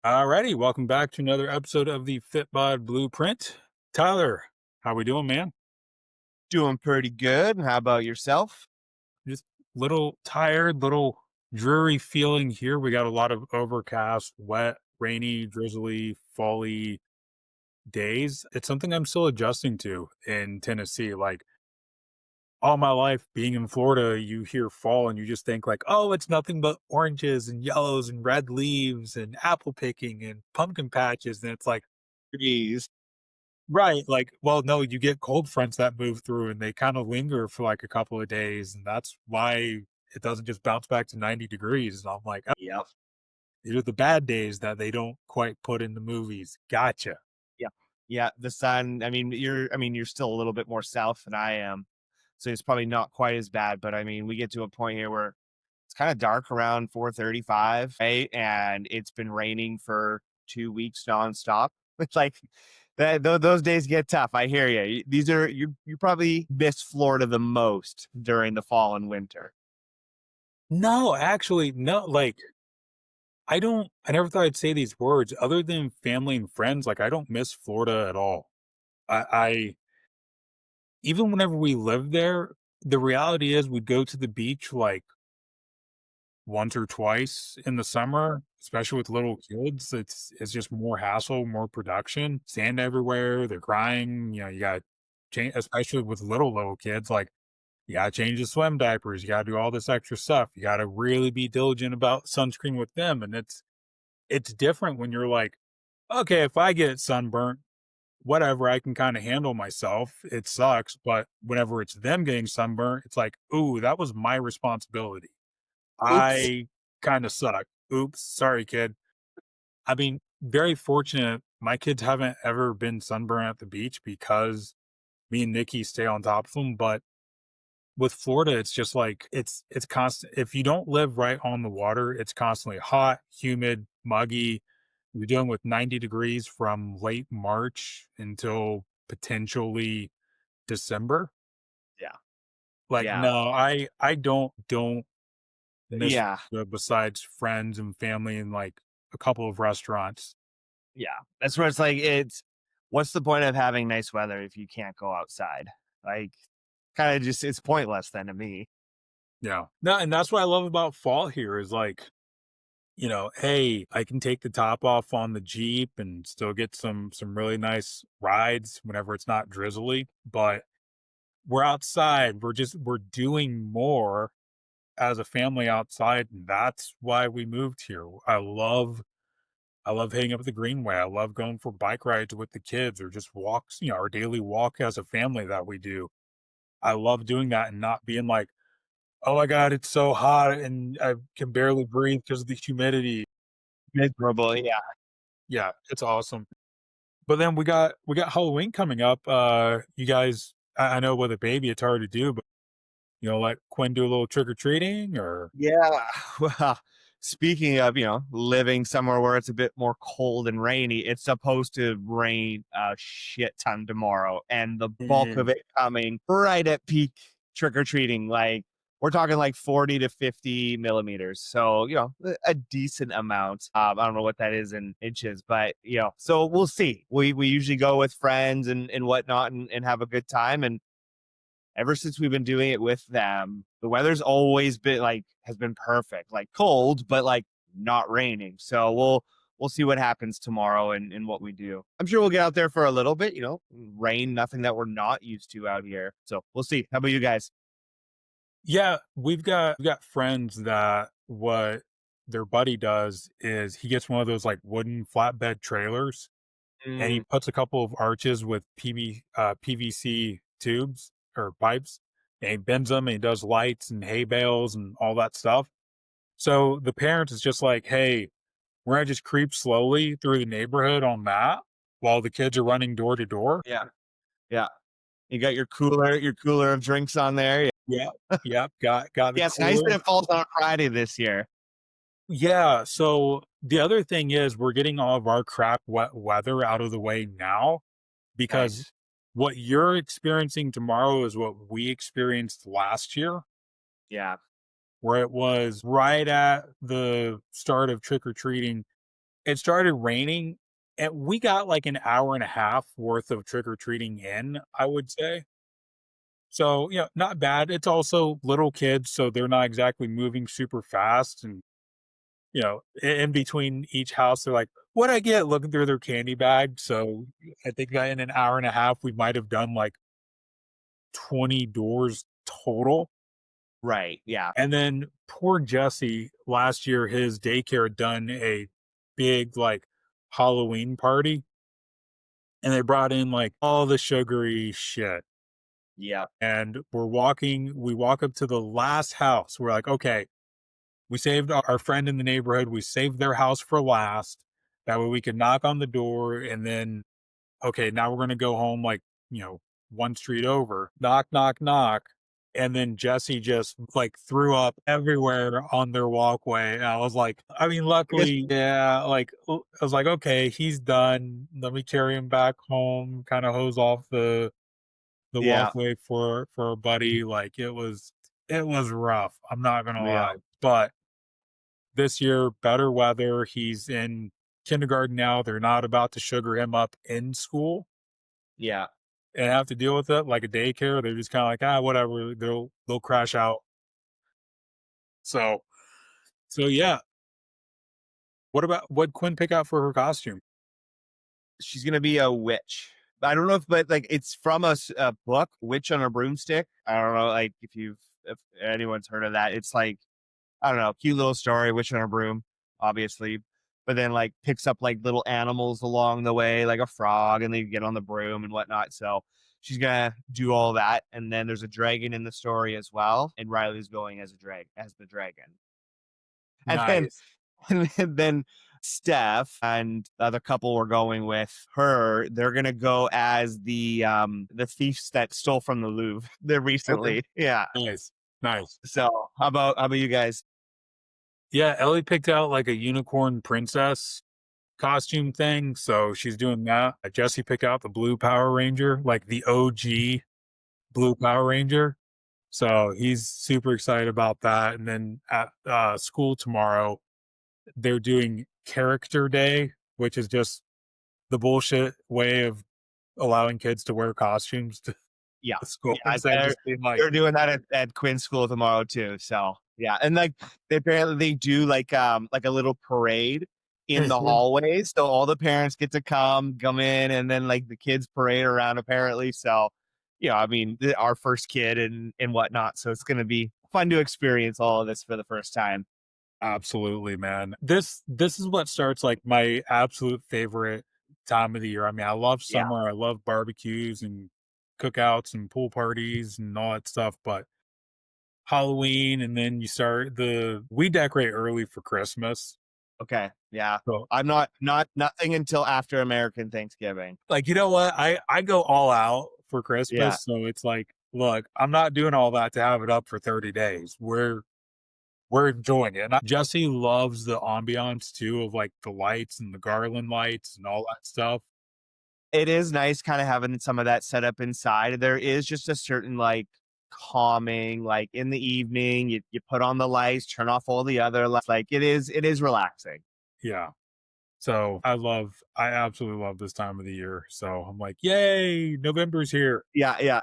Alrighty, welcome back to another episode of the FitBod Blueprint. Tyler, how we doing, man? Doing pretty good. How about yourself? Just little tired, little dreary feeling here. We got a lot of overcast, wet, rainy, drizzly, fally days. It's something I'm still adjusting to in Tennessee. Like all my life being in Florida, you hear fall and you just think like, oh, it's nothing but oranges and yellows and red leaves and apple picking and pumpkin patches. And it's like, Jeez. right, like, well, no, you get cold fronts that move through and they kind of linger for like a couple of days, and that's why it doesn't just bounce back to 90 degrees. And I'm like, oh, Yep. these are the bad days that they don't quite put in the movies. Gotcha. Yeah. Yeah. The sun. You're still a little bit more south than I am. So it's probably not quite as bad. But I mean, we get to a point here where it's kind of dark around 4:35, right? And it's been raining for 2 weeks nonstop. It's like those days get tough. I hear you. These are you probably miss Florida the most during the fall and winter. No, actually, no, like, I never thought I'd say these words other than family and friends. Like, I don't miss Florida at all. I even whenever we lived there, the reality is we'd go to the beach like once or twice in the summer, especially with little kids. It's just more hassle, more production, sand everywhere. They're crying. You got to change, especially with little kids. Like you got to change the swim diapers. You got to do all this extra stuff. You got to really be diligent about sunscreen with them, and it's different when you're like, okay, if I get sunburnt, whatever, I can kind of handle myself. It sucks, but whenever it's them getting sunburnt, it's like, ooh, that was my responsibility. Oops. I kinda suck. Oops, sorry, kid. I mean, very fortunate. My kids haven't ever been sunburned at the beach because me and Nikki stay on top of them, but with Florida, it's just like it's constant. If you don't live right on the water, it's constantly hot, humid, muggy. You're dealing with 90 degrees from late March until potentially December. Yeah. Like, Yeah. no, I don't miss Yeah. besides friends and family and, like, a couple of restaurants. Yeah, that's where it's like, it's what's the point of having nice weather if you can't go outside? Like, kinda just it's pointless then to me. Yeah. No, and that's what I love about fall here is, like, hey, I can take the top off on the Jeep and still get some really nice rides whenever it's not drizzly, but we're outside, we're doing more as a family outside, and that's why we moved here. I love hitting up the greenway. I love going for bike rides with the kids or just walks, our daily walk as a family that we do. I love doing that and not being like, "Oh my god, it's so hot and I can barely breathe because of the humidity." Miserable, yeah. Yeah, it's awesome. But then we got Halloween coming up. You guys, I know with a baby it's hard to do, but let Quinn do a little trick or treating or Yeah, well, speaking of, living somewhere where it's a bit more cold and rainy, it's supposed to rain a shit ton tomorrow, and the bulk of mm, it coming right at peak trick-or-treating, like, we're talking, like, 40 to 50 millimeters, so, a decent amount. I don't know what that is in inches, but, so we'll see. We usually go with friends and whatnot and have a good time, and ever since we've been doing it with them, the weather's always been like has been perfect, like cold, but like not raining. So we'll see what happens tomorrow and what we do. I'm sure we'll get out there for a little bit, rain, nothing that we're not used to out here. So we'll see. How about you guys? yeah, we've got friends that what their buddy does is he gets one of those like wooden flatbed trailers and he Mm, puts a couple of arches with PVC tubes or pipes, and he bends them and he does lights and hay bales and all that stuff. So the parents is just like, hey, we're gonna just creep slowly through the neighborhood on that while the kids are running door to door. yeah, yeah. You got your cooler of drinks on there. Yeah, Yeah, yep, got the yeah, it's nice cooler. that it falls on a Friday this year. Yeah, so the other thing is we're getting all of our crap wet weather out of the way now because Nice. what you're experiencing tomorrow is what we experienced last year, Yeah. where it was right at the start of trick or treating. it started raining, and we got, like, an hour and a half worth of trick or treating in, I would say. So, not bad. It's also little kids, so they're not exactly moving super fast, and, in between each house, they're like, "What'd I get?" Looking through their candy bag, so I think that in an hour and a half, we might have done, like, 20 doors total. Right. Yeah. And then poor Jesse, last year, his daycare had done a big, like, Halloween party, and they brought in, like, all the sugary shit. Yeah. And we walk up to the last house. We're like, okay, we saved our friend in the neighborhood. We saved their house for last. That way we could knock on the door and then, okay, now we're going to go home like, one street over. Knock, knock, knock. And then Jesse just like threw up everywhere on their walkway. And I was like, I mean, I guess. luckily, yeah, like, I was like, okay, he's done. Let me carry him back home, kind of hose off the Yeah. walkway for a buddy. Like it was rough. I'm not gonna Yeah. lie. But this year, better weather. He's in kindergarten now. They're not about to sugar him up in school Yeah. and have to deal with it like a daycare. They're just kind of like, whatever. They'll crash out. So yeah. What Quinn pick out for her costume? She's gonna be a witch. I don't know if, but like it's from a book, Witch on a Broomstick. I don't know, like if anyone's heard of that. It's like, I don't know, cute little story, witch on a broom, obviously, but then like picks up like little animals along the way, like a frog, and they get on the broom and whatnot. So she's gonna do all that, and then there's a dragon in the story as well, and Riley's going as the dragon, and then Nice. and then Steph and the other couple we're going with her, they're gonna go as the thieves that stole from the Louvre there Okay. recently. Yeah. Nice. Nice. So how about you guys? Yeah, Ellie picked out like a unicorn princess costume thing, so she's doing that. Jesse picked out the blue Power Ranger, like the OG blue Power Ranger. So he's super excited about that. And then at school tomorrow, they're doing Character Day, which is just the bullshit way of allowing kids to wear costumes to Yeah. school Yeah, instead of just being like, they're doing that at Quinn School tomorrow too. So yeah, and like they do like a little parade in the hallways, so all the parents get to come in, and then like the kids parade around apparently. So I mean, our first kid and whatnot. So it's gonna be fun to experience all of this for the first time. absolutely, man. This is what starts like my absolute favorite time of the year. I mean, I love Yeah. summer. I love barbecues and cookouts and pool parties and all that stuff, but Halloween and then you start the we decorate early for Christmas. Okay. Yeah. So, I'm not nothing until after American Thanksgiving. like, you know what? I go all out for Yeah. Christmas, so it's like, look, I'm not doing all that to have it up for 30 days. We're enjoying it. And Jesse loves the ambiance too of like the lights and the garland lights and all that stuff. It is nice kinda having some of that set up inside. There is just a certain, like, calming, like, in the evening, you put on the lights, turn off all the other lights, like, it is relaxing. Yeah. So I absolutely love this time of the year. So I'm like, yay, November's here. Yeah, yeah.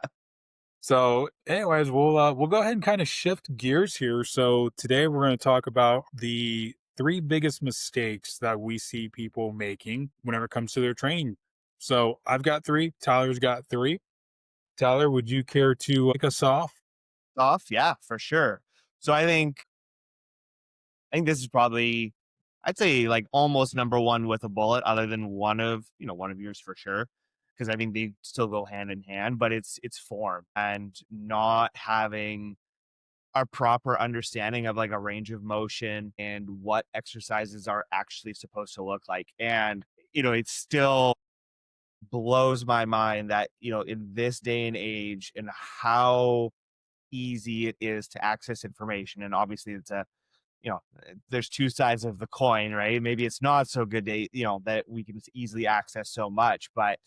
So, anyways, we'll go ahead and kind of shift gears here. So today we're going to talk about the three biggest mistakes that we see people making whenever it comes to their training. So I've got three. Tyler's got three. Tyler, would you care to kick us off? Off, yeah, for sure. So I think this is probably, I'd say, like, almost number 1 with a bullet other than one of yours for sure, because I think they still go hand in hand, but it's form and not having a proper understanding of like a range of motion and what exercises are actually supposed to look like. And, it still blows my mind that, in this day and age and how easy it is to access information. And obviously there's two sides of the coin, right? Maybe it's not so good that we can easily access so much, but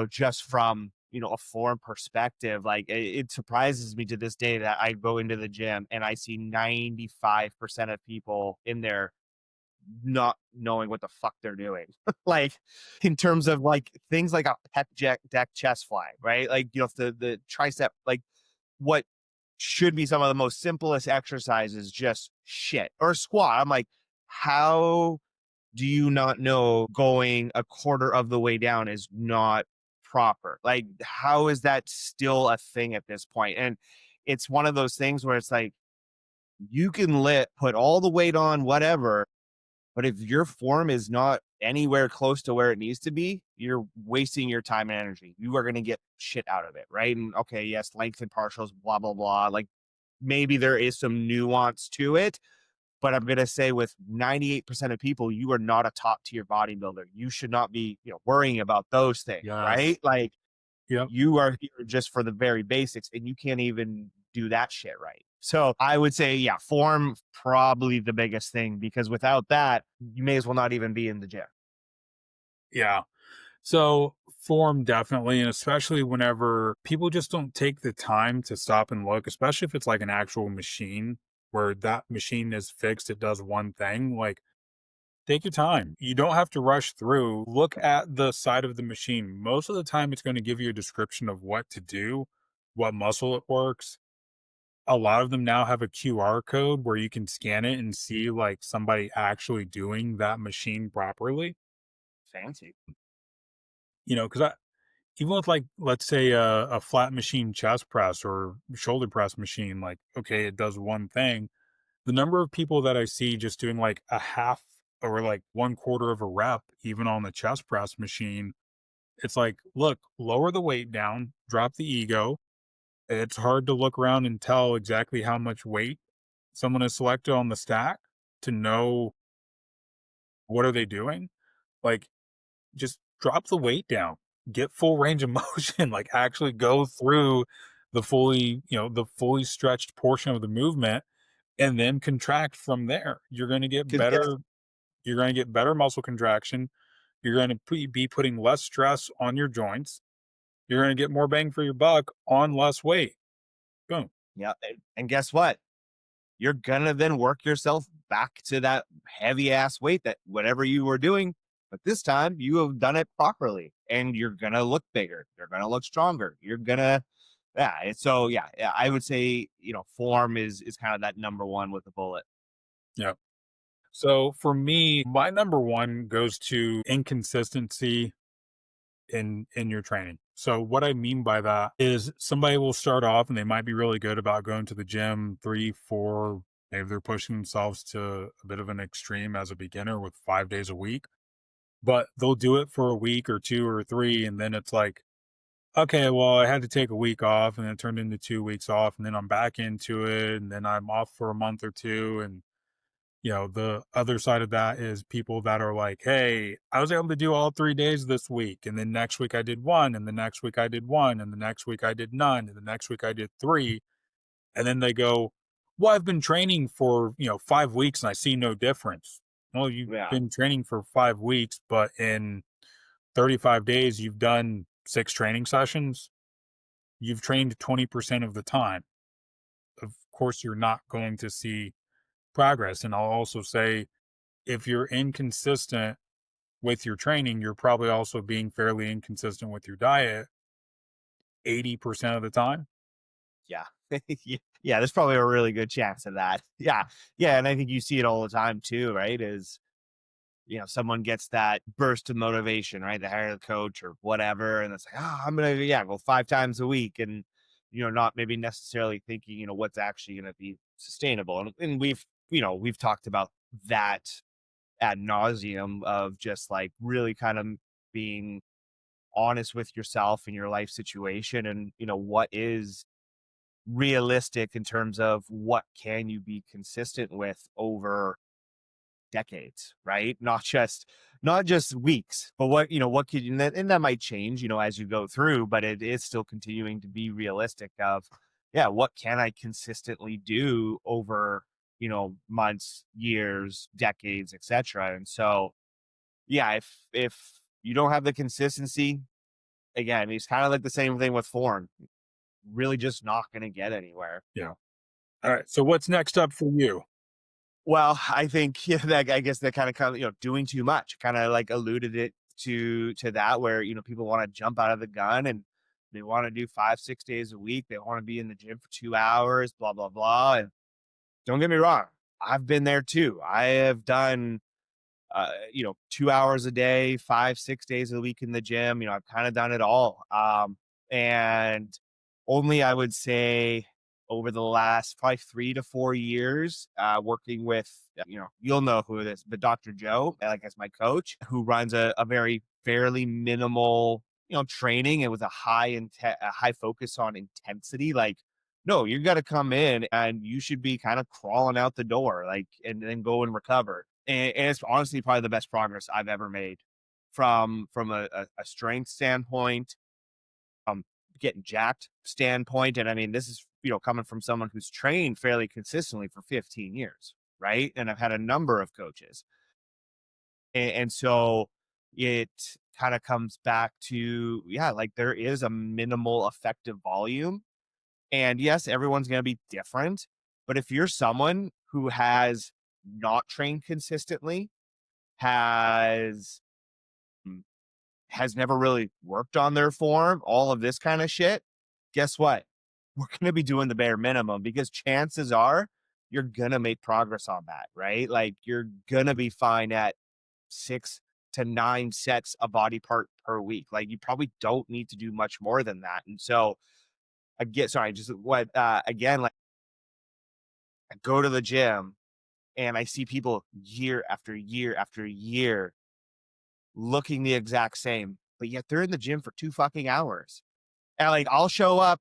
just from a foreign perspective, like it surprises me to this day that I go into the gym and I see 95% of people in there not knowing what the fuck they're doing. Like in terms of like things like a pec deck chest fly, right? Like, the tricep, like what should be some of the most simplest exercises, just shit. Or a squat. I'm like, how do you not know going a quarter of the way down is not proper? Like, how is that still a thing at this point? And it's one of those things where it's like, you can put all the weight on, whatever, but if your form is not anywhere close to where it needs to be, you're wasting your time and energy. You are going to get shit out of it, right? And okay, yes, length and partials, blah, blah, blah. Like maybe there is some nuance to it, but I'm going to say with 98% of people, you are not a top tier bodybuilder. You should not be, worrying about those things, Yes. right? Like Yep. you are here just for the very basics and you can't even do that shit right. So I would say, yeah, form probably the biggest thing because without that, you may as well not even be in the gym. Yeah. So form definitely, and especially whenever people just don't take the time to stop and look, especially if it's like an actual machine where that machine is fixed, it does one thing. Like, take your time. You don't have to rush through. Look at the side of the machine. Most of the time, it's going to give you a description of what to do, what muscle it works. A lot of them now have a QR code where you can scan it and see like somebody actually doing that machine properly. Fancy. Because even with like, let's say a flat machine chest press or shoulder press machine, like, okay, it does one thing. The number of people that I see just doing like a half or like one quarter of a rep, even on the chest press machine, it's like, look, lower the weight down, drop the ego. It's hard to look around and tell exactly how much weight someone has selected on the stack to know what are they doing. Like, just drop the weight down, get full range of motion, like actually go through the fully stretched portion of the movement and then contract from there. Because guess You're going to get better muscle contraction. You're going to be putting less stress on your joints. You're going to get more bang for your buck on less weight. Boom. yeah, and guess what? You're gonna then work yourself back to that heavy ass weight that whatever you were doing, but this time you have done it properly and you're gonna look bigger, you're gonna look stronger, you're gonna yeah. And so yeah, I would say, form is kind of that number one with a bullet. Yeah. So for me, my number one goes to inconsistency in your training. So what I mean by that is somebody will start off and they might be really good about going to the gym 3, 4, maybe they're pushing themselves to a bit of an extreme as a beginner with 5 days a week, but they'll do it for a week or 2 or 3, and then it's like, okay, well, I had to take a week off and then it turned into 2 weeks off, and then I'm back into it, and then I'm off for a month or two, and the other side of that is people that are like, "Hey, I was able to do all 3 days this week, and then next week I did 1, and the next week I did 1, and the next week I did none, and the next week I did 3." And then they go, "Well, I've been training for, 5 weeks and I see no difference." Well, you've Yeah, been training for 5 weeks, but in 35 days, you've done 6 training sessions. You've trained 20% of the time. Of course, you're not going to see progress, and I'll also say if you're inconsistent with your training, you're probably also being fairly inconsistent with your diet 80% of the time. yeah. Yeah, there's probably a really good chance of that. Yeah. Yeah, and I think you see it all the time too, right? Is someone gets that burst of motivation, right? They hire the coach or whatever, and it's like, oh, I'm gonna, yeah, go 5 times a week, and not maybe necessarily thinking, what's actually gonna be sustainable. And we've talked about that ad nauseum of just like really kind of being honest with yourself and your life situation, and what is realistic in terms of what can you be consistent with over decades, right? Not just weeks, but what could you, and that might change, as you go through, but it is still continuing to be realistic of, yeah, what can I consistently do over, months, years, decades, etc. And so, yeah, if you don't have the consistency, again, it's kind of like the same thing with form, really just not going to get anywhere. Yeah. All right. So what's next up for you? Well, I think yeah, that I guess that kind of comes, doing too much. Kind of like alluded it to that where people want to jump out of the gun and they want to do 5, 6 days a week. They want to be in the gym for 2 hours, blah blah blah. And don't get me wrong, I've been there too. I have done 2 hours a day, 5, 6 days a week in the gym. I've kind of done it all. And only I would say over the last probably 3 to 4 years, working with, you'll know who it is, but Dr. Joe, like as my coach, who runs a very fairly minimal, training and with a high focus on intensity. Like, no, you got to come in and you should be kind of crawling out the door, like, and then go and recover. And it's honestly probably the best progress I've ever made from a strength standpoint, getting jacked standpoint. And I mean, this is, coming from someone who's trained fairly consistently for 15 years, right? And I've had a number of coaches. And so it kind of comes back to, yeah, like there is a minimal effective volume. And yes, everyone's going to be different. But if you're someone who has not trained consistently, has mm, has never really worked on their form, all of this kind of shit, guess what? We're going to be doing the bare minimum because chances are you're going to make progress on that, right? Like you're going to be fine at 6 to 9 sets of body part per week. Like you probably don't need to do much more than that. And so again, sorry, just what again, like I go to the gym and I see people year after year after year looking the exact same, but yet they're in the gym for 2 fucking hours. And like I'll show up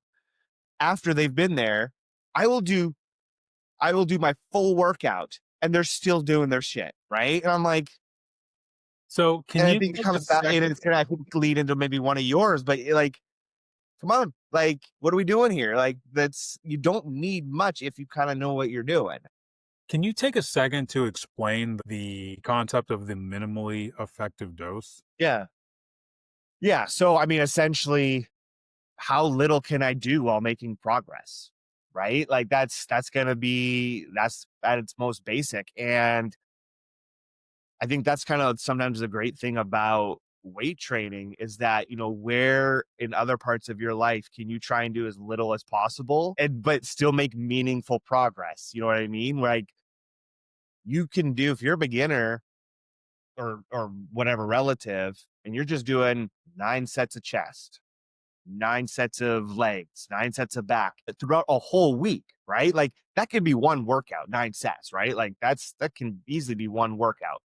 after they've been there. I will do I will do my full workout and they're still doing their shit, right? And I'm like, So, can and I you think it take a comes back and second it's gonna, I think, lead into maybe one of yours, but like, come on, like, what are we doing here? Like, that's you don't need much if you kind of know what you're doing. can you take a second to explain the concept of the minimally effective dose? Yeah. Yeah. So I mean, essentially, how little can I do while making progress? Right? Like that's gonna be that's at its most basic. And I think that's kind of sometimes the great thing about weight training is that, where in other parts of your life can you try and do as little as possible and but still make meaningful progress? You know what I mean? Like you can do if you're a beginner or whatever relative and you're just doing 9 sets of chest, 9 sets of legs, 9 sets of back throughout a whole week, right? Like that could be one workout, 9 sets, right? Like that can easily be one workout.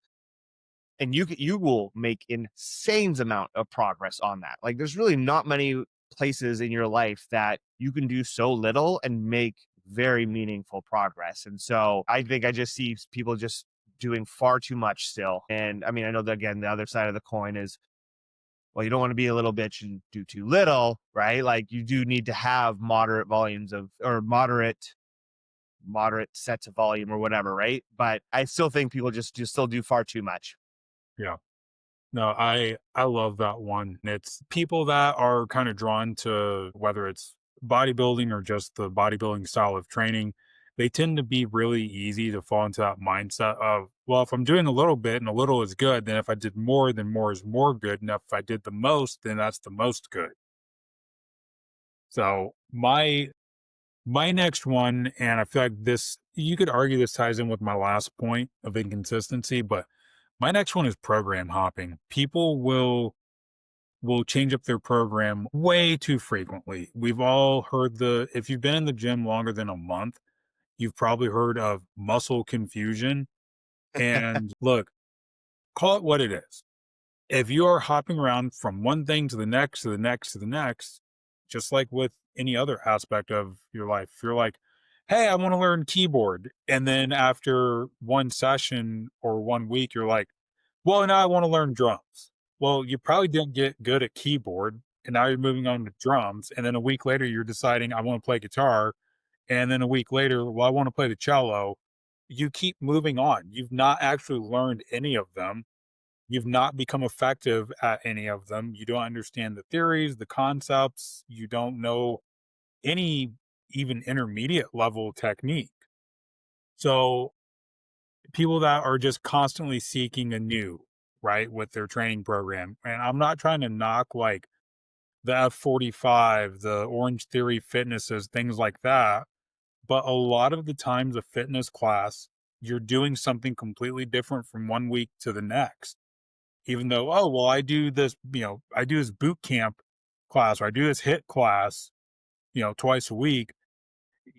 And you will make insane amount of progress on that. Like there's really not many places in your life that you can do so little and make very meaningful progress. And so I think I just see people just doing far too much still. And I mean, I know that again, the other side of the coin is, well, you don't want to be a little bitch and do too little, right? Like you do need to have moderate volumes of or moderate sets of volume or whatever, right? But I still think people just still do far too much. Yeah. No, I love that one. It's people that are kind of drawn to whether it's bodybuilding or just the bodybuilding style of training, they tend to be really easy to fall into that mindset of, well, if I'm doing a little bit and a little is good, then if I did more, then more is more good. And if I did the most, then that's the most good. So my next one, and I feel like this, you could argue this ties in with my last point of inconsistency, but my next one is program hopping. People will change up their program way too frequently. We've all heard if you've been in the gym longer than a month, you've probably heard of muscle confusion. And look, call it what it is. If you are hopping around from one thing to the next, to the next, to the next, just like with any other aspect of your life, if you're like, hey, I want to learn keyboard. And then after one session or one week, you're like, well, now I want to learn drums. Well, you probably didn't get good at keyboard. And now you're moving on to drums. And then a week later, you're deciding, I want to play guitar. And then a week later, well, I want to play the cello. You keep moving on. You've not actually learned any of them. You've not become effective at any of them. You don't understand the theories, the concepts. You don't know any even intermediate level technique. So people that are just constantly seeking a new, right, with their training program. And I'm not trying to knock like the F45, the Orange Theory fitnesses, things like that. But a lot of the times, a fitness class, you're doing something completely different from one week to the next. Even though, oh, well, I do this, I do this boot camp class or I do this hit class, twice a week.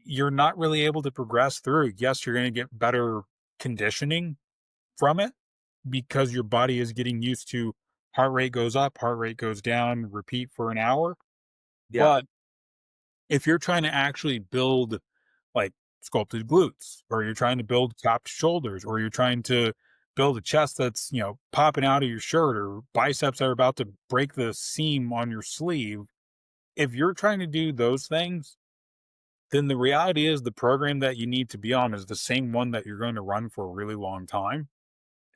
You're not really able to progress through. Yes, you're going to get better conditioning from it because your body is getting used to heart rate goes up, heart rate goes down, repeat for an hour. Yeah. But if you're trying to actually build like sculpted glutes, or you're trying to build capped shoulders, or you're trying to build a chest that's, popping out of your shirt, or biceps that are about to break the seam on your sleeve, if you're trying to do those things, then the reality is the program that you need to be on is the same one that you're going to run for a really long time.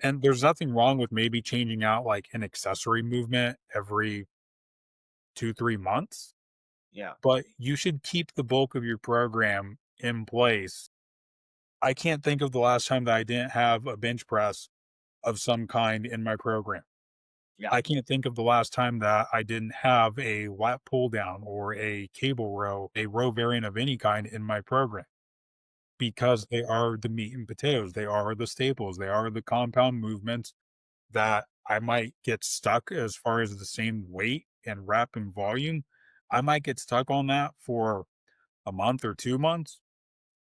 And there's nothing wrong with maybe changing out like an accessory movement every 2, 3 months, Yeah. but you should keep the bulk of your program in place. I can't think of the last time that I didn't have a bench press of some kind in my program. Yeah. I can't think of the last time that I didn't have a lat pull down or a cable row, a row variant of any kind in my program, because they are the meat and potatoes. They are the staples. They are the compound movements that I might get stuck as far as the same weight and rep and volume. I might get stuck on that for a month or 2 months,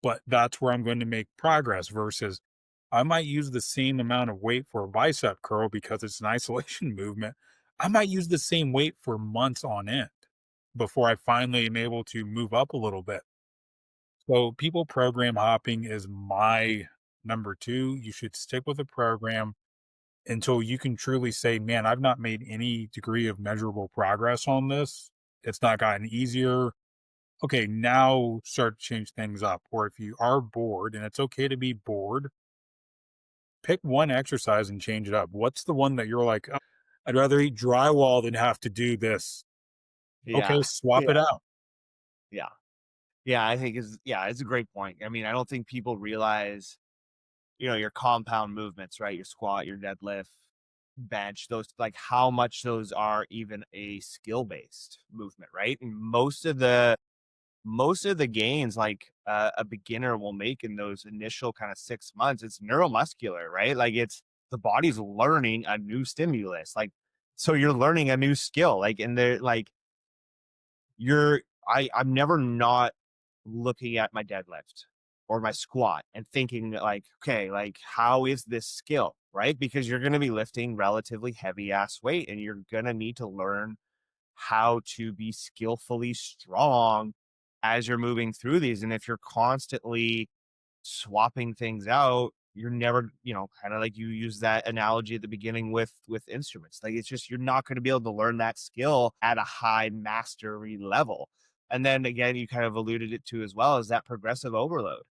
but that's where I'm going to make progress versus I might use the same amount of weight for a bicep curl because it's an isolation movement. I might use the same weight for months on end before I finally am able to move up a little bit. So, people program hopping is my number two. You should stick with a program until you can truly say, man, I've not made any degree of measurable progress on this. It's not gotten easier. Okay, now start to change things up. Or if you are bored, and it's okay to be bored, pick one exercise and change it up. What's the one that you're like, "Oh, I'd rather eat drywall than have to do this." Yeah. Okay, swap it Yeah. out. Yeah. Yeah. I think it's a great point. I mean, I don't think people realize, your compound movements, right? Your squat, your deadlift, bench, those like how much those are even a skill based movement, right? And most of the gains like a beginner will make in those initial kind of 6 months, it's neuromuscular, right? Like it's the body's learning a new stimulus, like so you're learning a new skill, like and they're like I'm never not looking at my deadlift or my squat and thinking like, okay, like how is this skill, right? Because you're going to be lifting relatively heavy ass weight and you're going to need to learn how to be skillfully strong as you're moving through these. And if you're constantly swapping things out, you're never, kind of like you use that analogy at the beginning with instruments. Like it's just you're not going to be able to learn that skill at a high mastery level. And then again, you kind of alluded it to as well as that progressive overload.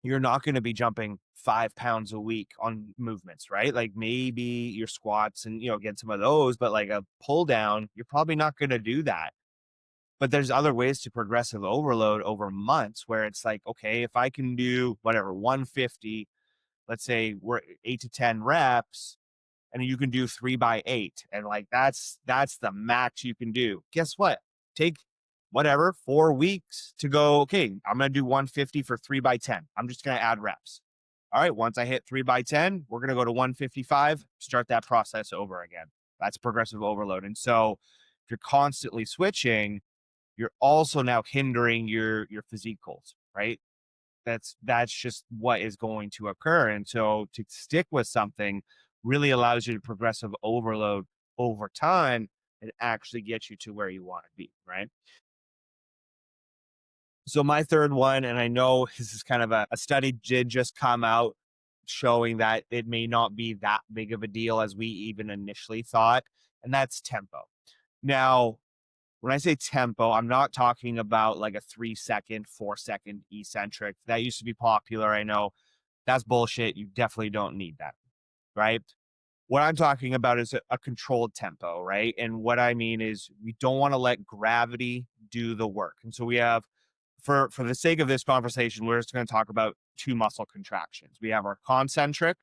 You're not going to be jumping 5 pounds a week on movements, right? Like maybe your squats and get some of those, but like a pull down, you're probably not going to do that. But there's other ways to progressive overload over months where it's like, okay, if I can do whatever 150, let's say we're 8 to 10 reps, and you can do 3 by 8, and like that's the max you can do. Guess what? Take whatever 4 weeks to go. Okay, I'm gonna do 150 for 3 by 10. I'm just gonna add reps. All right, once I hit 3 by 10, we're gonna go to 155. Start that process over again. That's progressive overload. And so, if you're constantly switching, you're also now hindering your physique goals, right? That's just what is going to occur. And so to stick with something really allows you to progressive overload over time and actually get you to where you want to be, right? So my third one, and I know this is kind of a study did just come out showing that it may not be that big of a deal as we even initially thought, and that's tempo. Now, when I say tempo, I'm not talking about like a 3 second, 4 second eccentric. That used to be popular. I know that's bullshit. You definitely don't need that. Right. What I'm talking about is a controlled tempo. Right. And what I mean is we don't want to let gravity do the work. And so we have for the sake of this conversation, we're just going to talk about two muscle contractions. We have our concentric,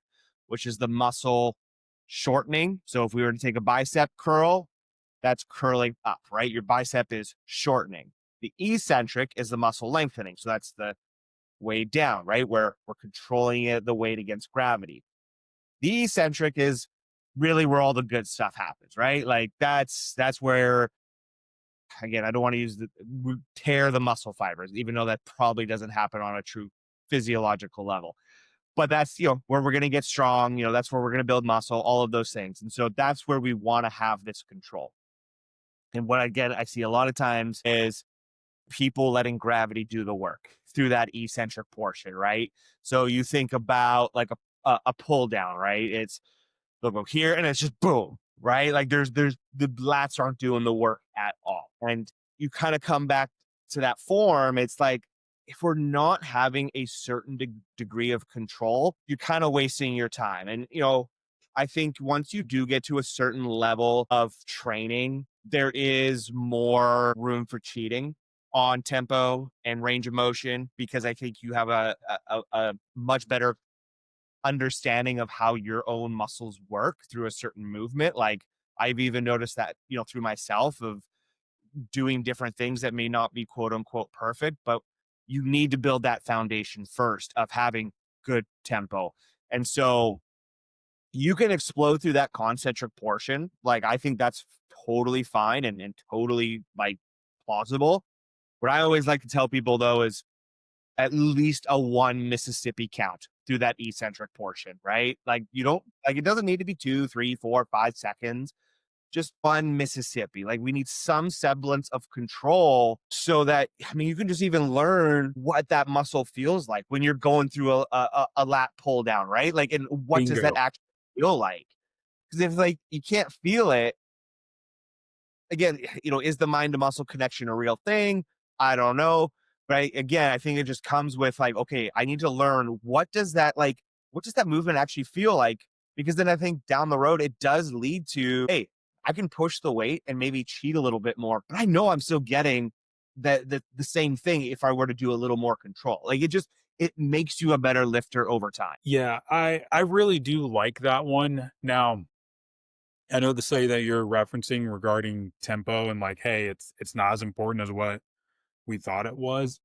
which is the muscle shortening. So if we were to take a bicep curl, that's curling up, right? Your bicep is shortening. The eccentric is the muscle lengthening. So that's the way down, right? Where we're controlling it, the weight against gravity. The eccentric is really where all the good stuff happens, right? Like that's where, again, I don't want to use the tear the muscle fibers, even though that probably doesn't happen on a true physiological level. But that's, where we're going to get strong, that's where we're going to build muscle, all of those things. And so that's where we want to have this control. And what again I see a lot of times is people letting gravity do the work through that eccentric portion, right? So you think about like a pull down, right? It's they'll go here and it's just boom, right? Like there's the lats aren't doing the work at all. And you kind of come back to that form. It's like if we're not having a certain degree of control, you're kind of wasting your time. And I think once you do get to a certain level of training, there is more room for cheating on tempo and range of motion, because I think you have a much better understanding of how your own muscles work through a certain movement. Like I've even noticed that, through myself of doing different things that may not be quote unquote perfect, but you need to build that foundation first of having good tempo. And so you can explode through that concentric portion. Like I think that's totally fine and totally like plausible. What I always like to tell people though is at least a 1 Mississippi count through that eccentric portion, right? Like you don't like it doesn't need to be 2, 3, 4, 5 seconds. Just 1 Mississippi. Like we need some semblance of control so that you can just even learn what that muscle feels like when you're going through a lat pull down, right? Like, and what does that Bingo. actually feel like? Because if like you can't feel it, again, is the mind to muscle connection a real thing? I don't know. But again, I think it just comes with like, okay, I need to learn what does that movement actually feel like? Because then I think down the road, it does lead to, hey, I can push the weight and maybe cheat a little bit more, but I know I'm still getting the same thing if I were to do a little more control. Like it makes you a better lifter over time. Yeah, I really do like that one. Now, I know the study that you're referencing regarding tempo and like, hey, it's not as important as what we thought it was.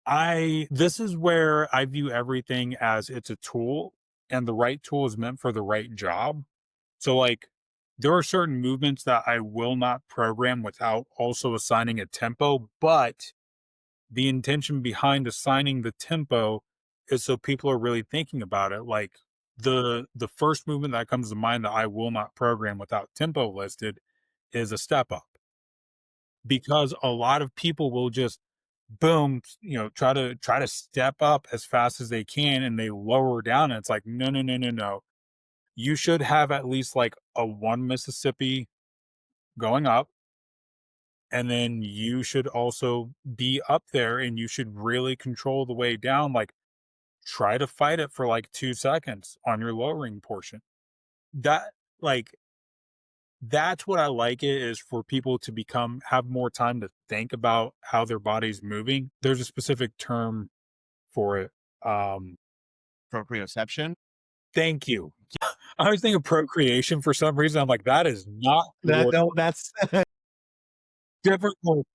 I This is where I view everything as it's a tool and the right tool is meant for the right job. So like there are certain movements that I will not program without also assigning a tempo, but the intention behind assigning the tempo is so people are really thinking about it. Like the first movement that comes to mind that I will not program without tempo listed is a step up, because a lot of people will just boom, try to step up as fast as they can and they lower down and it's like no no no no no. You should have at least like a 1 Mississippi going up, and then you should also be up there and you should really control the way down. Like try to fight it for like 2 seconds on your lowering portion. That like that's what I like it is for people to have more time to think about how their body's moving. There's a specific term for it. Um, Proprioception. Thank you. I was thinking procreation for some reason. I'm like, that is not That what no, that's difficult.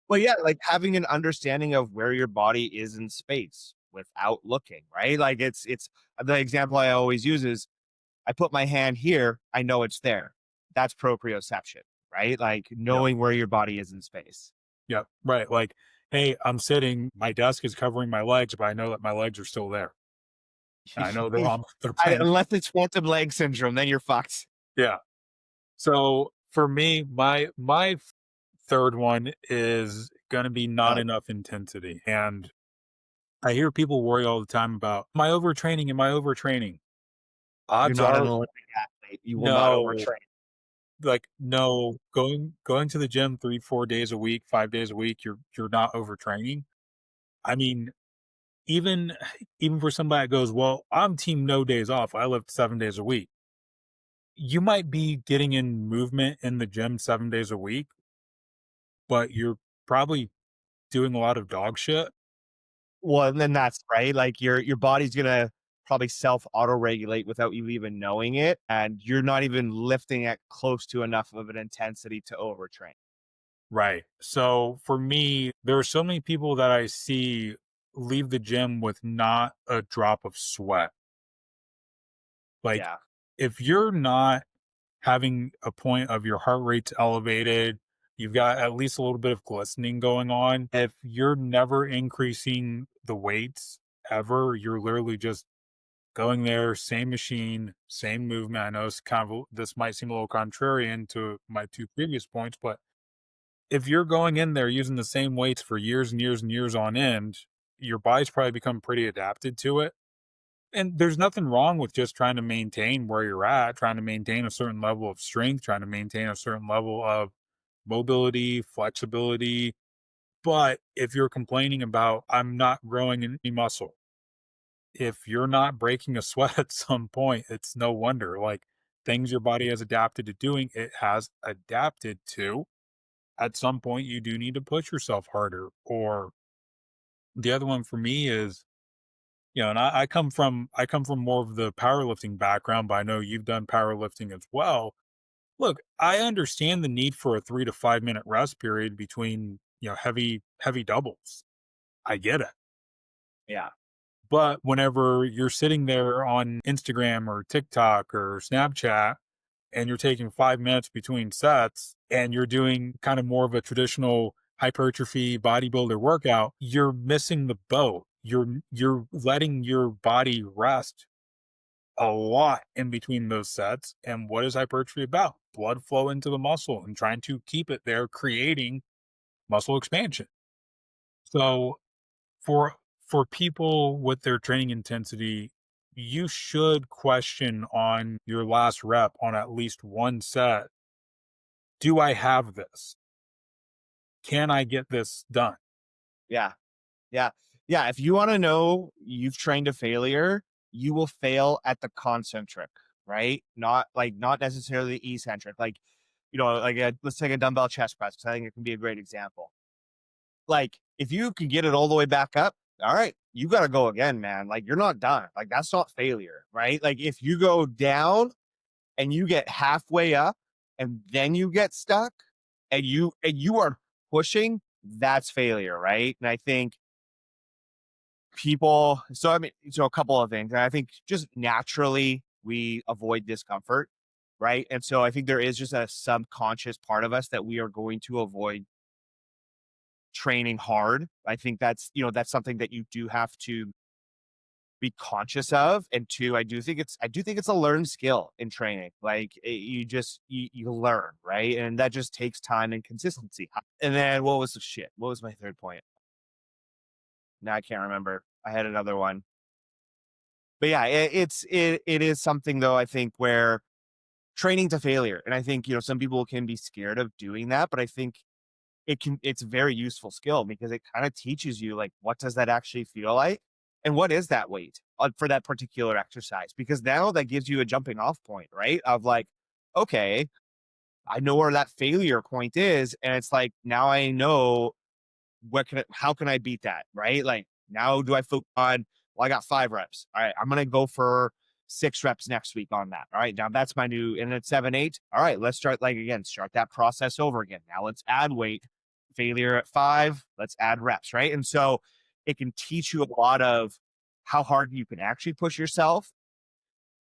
well, yeah, like having an understanding of where your body is in space without looking, right? Like it's the example I always use is I put my hand here, I know it's there. That's proprioception, right? Like Yep. knowing where your body is in space. Yep. Right. Like, hey, I'm sitting, my desk is covering my legs, but I know that my legs are still there. I know they're playing. Unless it's phantom leg syndrome, then you're fucked. Yeah. So for me, my third one is gonna be not Uh, enough intensity. And I hear people worry all the time about my overtraining and my overtraining. you're Odds not an are Olympic athlete. You will not no, overtrain. like no, going to the gym 3, 4 days a week, 5 days a week, you're not overtraining. I mean, even even for somebody that goes, well, I'm team no days off. I lift 7 days a week. You might be getting in movement in the gym 7 days a week, but you're probably doing a lot of dog shit. Well, and then that's right. Like your body's gonna probably self auto regulate without you even knowing it, and you're not even lifting at close to enough of an intensity to overtrain. Right. So for me, there are so many people that I see leave the gym with not a drop of sweat. Like, Yeah, if you're not having a point of your heart rate's elevated, you've got at least a little bit of glistening going on. If you're never increasing the weights ever, you're literally just going there, same machine, same movement. I know it's kind of this might seem a little contrarian to my two previous points, but if you're going in there using the same weights for years and years and years on end, your body's probably become pretty adapted to it. And there's nothing wrong with just trying to maintain where you're at, trying to maintain a certain level of strength, trying to maintain a certain level of mobility, flexibility. But if you're complaining about, I'm not growing any muscle, if you're not breaking a sweat at some point, it's no wonder. Like things your body has adapted to doing, it has adapted to. At some point, you do need to push yourself harder. Or the other one for me is, and I come from more of the powerlifting background, but I know you've done powerlifting as well. Look, I understand the need for a 3 to 5 minute rest period between, heavy doubles. I get it. yeah, But whenever you're sitting there on Instagram or TikTok or Snapchat and you're taking 5 minutes between sets and you're doing kind of more of a traditional hypertrophy bodybuilder workout, you're missing the boat. You're letting your body rest a lot in between those sets. And what is hypertrophy about? Blood flow into the muscle and trying to keep it there, creating muscle expansion. So for for people with their training intensity, you should question on your last rep on at least one set. Do I have this? Can I get this done? yeah, yeah, yeah. If you want to know you've trained to failure, you will fail at the concentric, right? Not necessarily eccentric. Like, let's take a dumbbell chest press because I think it can be a great example. Like, if you can get it all the way back up, all right, you got to go again, man. Like, you're not done. Like, that's not failure, right? Like, if you go down and you get halfway up and then you get stuck and you are pushing, that's failure, right? And I think people, so I mean, so a couple of things. And I think just naturally we avoid discomfort, right? And so I think there is just a subconscious part of us that we are going to avoid training hard. I think that's something that you do have to be conscious of. And two, I do think it's a learned skill in training. Like you learn, right? And that just takes time and consistency. And then what was my third point? Now I can't remember. I had another one. But yeah, it is something though, I think, where training to failure. And I think, some people can be scared of doing that, but I think it's a very useful skill because it kind of teaches you like what does that actually feel like and what is that weight for that particular exercise, because now that gives you a jumping off point, right, of like, okay, I know where that failure point is, and it's like now I know how can I beat that, right? Like now do I focus on, well, I got 5 reps, all right, I'm gonna go for 6 reps next week on that. All right, now that's my new, and it's 7 8. All right, let's start that process over again. Now let's add weight. Failure at 5, let's add reps, right? And so it can teach you a lot of how hard you can actually push yourself,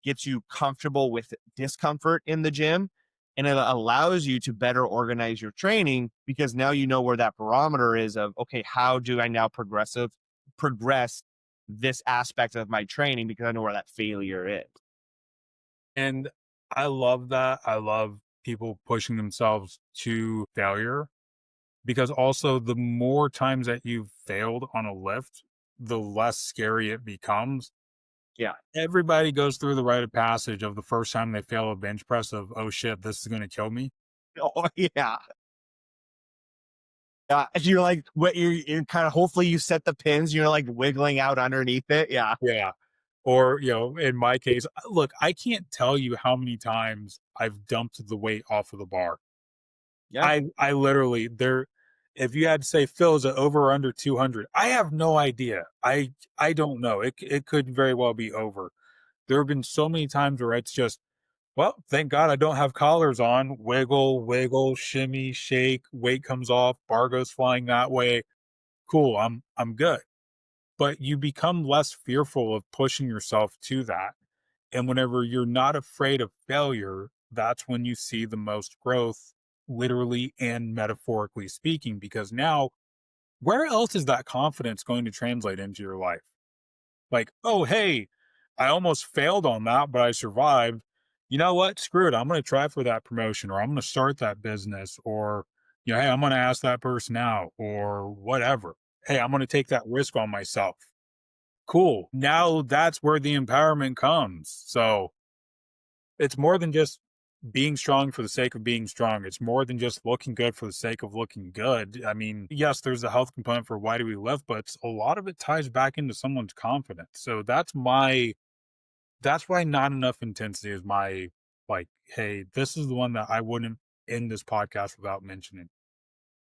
gets you comfortable with discomfort in the gym, and it allows you to better organize your training because now you know where that barometer is of, okay, how do I now progress this aspect of my training because I know where that failure is. And I love that. I love people pushing themselves to failure because also the more times that you've failed on a lift, the less scary it becomes. Yeah. Everybody goes through the rite of passage of the first time they fail a bench press of, oh shit, this is going to kill me. Oh, yeah. If you're like, what you're kind of, hopefully you set the pins, you're like wiggling out underneath it. Yeah. Yeah. Or, in my case, look, I can't tell you how many times I've dumped the weight off of the bar. Yeah. I literally there. If you had to say, Phil, is it over or under 200? I have no idea. I don't know. It could very well be over. There have been so many times where it's just, well, thank God I don't have collars on. Wiggle, wiggle, shimmy, shake, weight comes off, bar goes flying that way. Cool, I'm good. But you become less fearful of pushing yourself to that. And whenever you're not afraid of failure, that's when you see the most growth, literally and metaphorically speaking, because now where else is that confidence going to translate into your life? Like, oh, hey, I almost failed on that, but I survived. You know what? Screw it. I'm going to try for that promotion, or I'm going to start that business, or, hey, I'm going to ask that person out, or whatever. Hey, I'm going to take that risk on myself. Cool. Now that's where the empowerment comes. So it's more than just being strong for the sake of being strong. It's more than just looking good for the sake of looking good. I mean, yes, there's a health component for why do we live, but a lot of it ties back into someone's confidence. So that's why not enough intensity is my like, hey, this is the one that I wouldn't end this podcast without mentioning.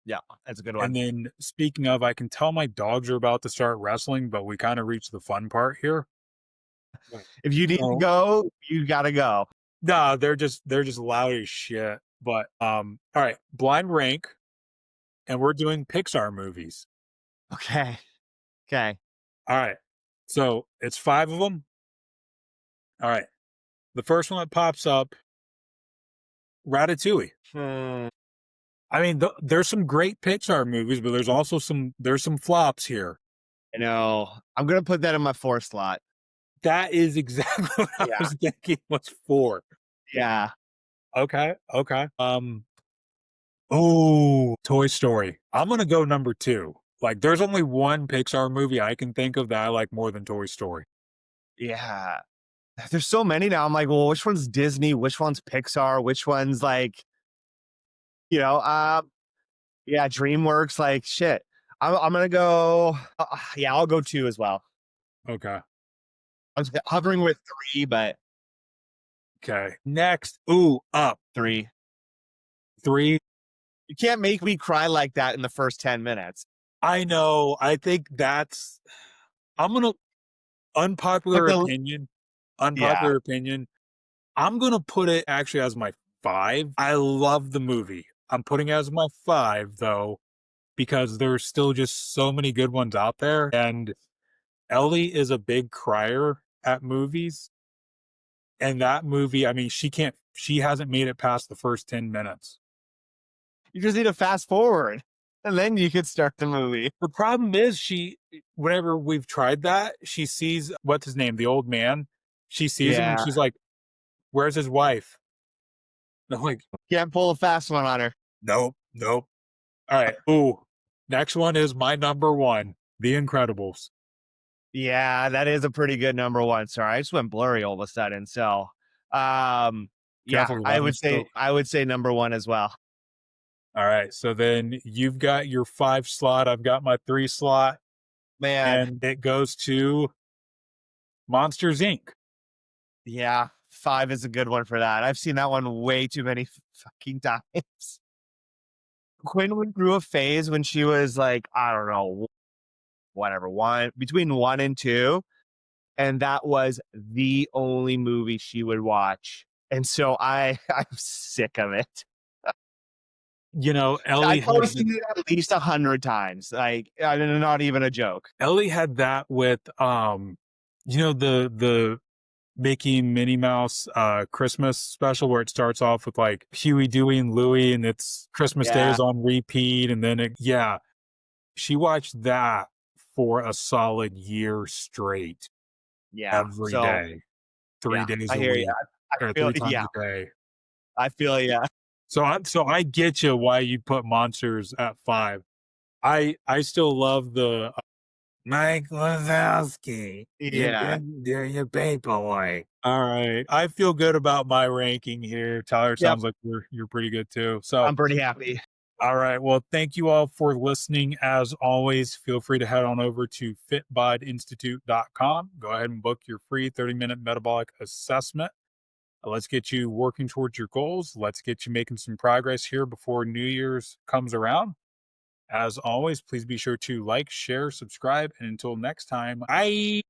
Yeah, that's a good one. And then speaking of, I can tell my dogs are about to start wrestling, but we kind of reached the fun part here. Right. If you need to So go, you gotta go. no, they're just loud as shit. But all right, blind rank, and we're doing Pixar movies. Okay. Okay. All right. So it's five of them. All right. The first one that pops up, Ratatouille. Hmm. I mean, there's some great Pixar movies, but there's some flops here. I know. I'm gonna put that in my 4 slot. That is exactly what I Yeah. was thinking was for. Yeah. Okay. Okay. Oh, Toy Story. I'm gonna go number two. Like, there's only one Pixar movie I can think of that I like more than Toy Story. Yeah. There's so many now. I'm like, well, which one's Disney? Which one's Pixar? Which one's like, you know, yeah, DreamWorks, like shit. I'm gonna go. Yeah, I'll go 2 as well. Okay. I was hovering with 3, but Okay. Next. Ooh, Up. 3. Three. You can't make me cry like that in the first 10 minutes. I know. I think I'm gonna Like unpopular the opinion. yeah, Unpopular opinion. I'm gonna put it actually as my five. I love the movie. I'm putting it as my five though, because there's still just so many good ones out there. And Ellie is a big crier at movies. And that movie, I mean, she hasn't made it past the first 10 minutes. you just need to fast forward, and then you could start the movie. The problem is whenever we've tried that, she sees what's his name, the old man. She sees him and Yeah, she's like, "Where's his wife?" And I'm like, can't pull a fast one on her. "Nope, nope." All right. Ooh. Next one is my number one, The Incredibles. Yeah, that is a pretty good number 1. Sorry, I just went blurry all of a sudden. So, um, yeah, Careful, let me still. I would say number 1 as well. All right. So then you've got your five slot. I've got my three slot, Man, and it goes to Monsters Inc. yeah, 5 is a good one for that. I've seen that one way too many fucking times. Quinn went through a phase when she was like, I don't know, whatever, one between 1 and 2, and that was the only movie she would watch. And so I'm sick of it. Ellie I've probably had seen it at least 100 times. Like, not even a joke. Ellie had that with the Mickey and Minnie Mouse Christmas special where it starts off with like Huey, Dewey, and Louie, and it's Christmas Day Yeah, is on repeat, and then yeah, she watched that for a solid year straight, yeah. every So, day, three yeah, days I a hear you. week, I or feel three times yeah, a day. I feel yeah. So I get you why you put monsters at five. I still love the Mike Wazowski. You Yeah. didn't do your paperwork. All right. I feel good about my ranking here. Tyler, Yep, sounds like you're pretty good too. So I'm pretty happy. all right. Well, thank you all for listening. As always, feel free to head on over to fitbodinstitute.com. Go ahead and book your free 30-minute metabolic assessment. Let's get you working towards your goals. Let's get you making some progress here before New Year's comes around. As always, please be sure to like, share, subscribe, and until next time, bye.